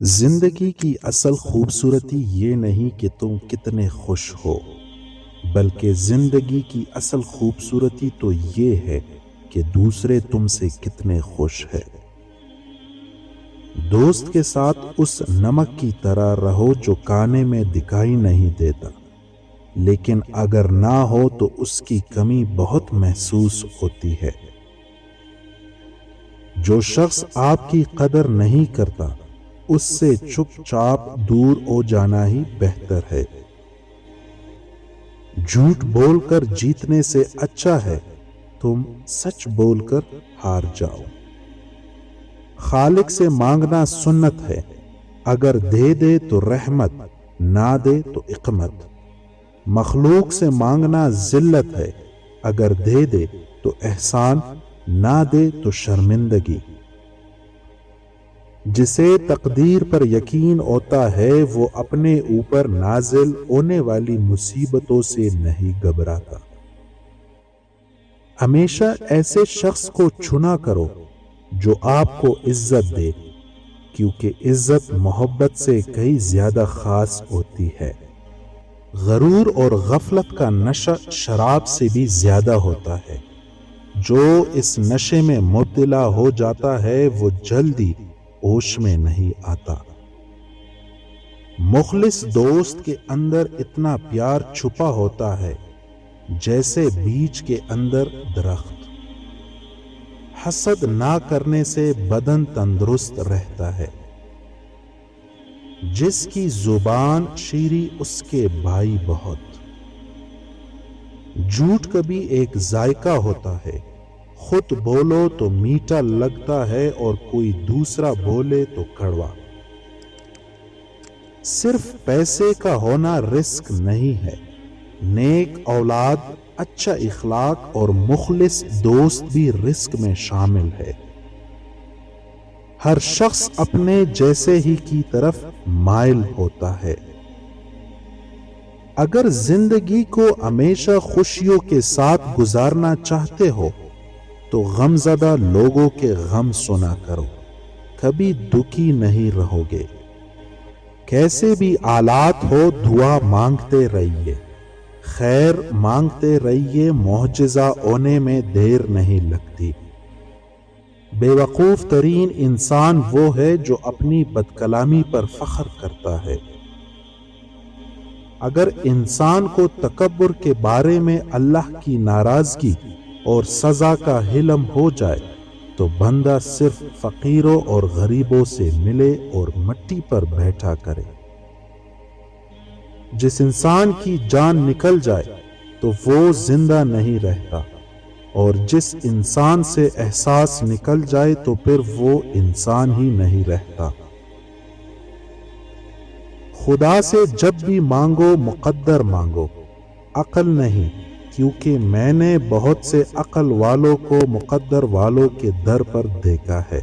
زندگی کی اصل خوبصورتی یہ نہیں کہ تم کتنے خوش ہو، بلکہ زندگی کی اصل خوبصورتی تو یہ ہے کہ دوسرے تم سے کتنے خوش ہے۔ دوست کے ساتھ اس نمک کی طرح رہو جو کانے میں دکھائی نہیں دیتا، لیکن اگر نہ ہو تو اس کی کمی بہت محسوس ہوتی ہے۔ جو شخص آپ کی قدر نہیں کرتا، اس سے چپ چاپ دور ہو جانا ہی بہتر ہے۔ جھوٹ بول کر جیتنے سے اچھا ہے تم سچ بول کر ہار جاؤ۔ خالق سے مانگنا سنت ہے، اگر دے دے تو رحمت، نہ دے تو عقمت۔ مخلوق سے مانگنا ذلت ہے، اگر دے دے تو احسان، نہ دے تو شرمندگی۔ جسے تقدیر پر یقین ہوتا ہے وہ اپنے اوپر نازل ہونے والی مصیبتوں سے نہیں گھبراتا۔ ہمیشہ ایسے شخص کو چنا کرو جو آپ کو عزت دے، کیونکہ عزت محبت سے کہیں زیادہ خاص ہوتی ہے۔ غرور اور غفلت کا نشہ شراب سے بھی زیادہ ہوتا ہے۔ جو اس نشے میں مبتلا ہو جاتا ہے وہ جلدی ہوش میں نہیں آتا۔ مخلص دوست کے اندر اتنا پیار چھپا ہوتا ہے جیسے بیج کے اندر درخت۔ حسد نہ کرنے سے بدن تندرست رہتا ہے۔ جس کی زبان شیریں اس کے بھائی بہت۔ جھوٹ کا بھی ایک ذائقہ ہوتا ہے، خود بولو تو میٹھا لگتا ہے اور کوئی دوسرا بولے تو کڑوا۔ صرف پیسے کا ہونا رزق نہیں ہے، نیک اولاد، اچھا اخلاق اور مخلص دوست بھی رزق میں شامل ہے۔ ہر شخص اپنے جیسے ہی کی طرف مائل ہوتا ہے۔ اگر زندگی کو ہمیشہ خوشیوں کے ساتھ گزارنا چاہتے ہو تو غمزدہ لوگوں کے غم سنا کرو، کبھی دکھی نہیں رہو گے۔ کیسے بھی حالات ہو دعا مانگتے رہیے، خیر مانگتے رہیے، معجزہ ہونے میں دیر نہیں لگتی۔ بے وقوف ترین انسان وہ ہے جو اپنی بدکلامی پر فخر کرتا ہے۔ اگر انسان کو تکبر کے بارے میں اللہ کی ناراضگی اور سزا کا علم ہو جائے تو بندہ صرف فقیروں اور غریبوں سے ملے اور مٹی پر بیٹھا کرے۔ جس انسان کی جان نکل جائے تو وہ زندہ نہیں رہتا، اور جس انسان سے احساس نکل جائے تو پھر وہ انسان ہی نہیں رہتا۔ خدا سے جب بھی مانگو مقدر مانگو، عقل نہیں، کیونکہ میں نے بہت سے عقل والوں کو مقدر والوں کے در پر دیکھا ہے۔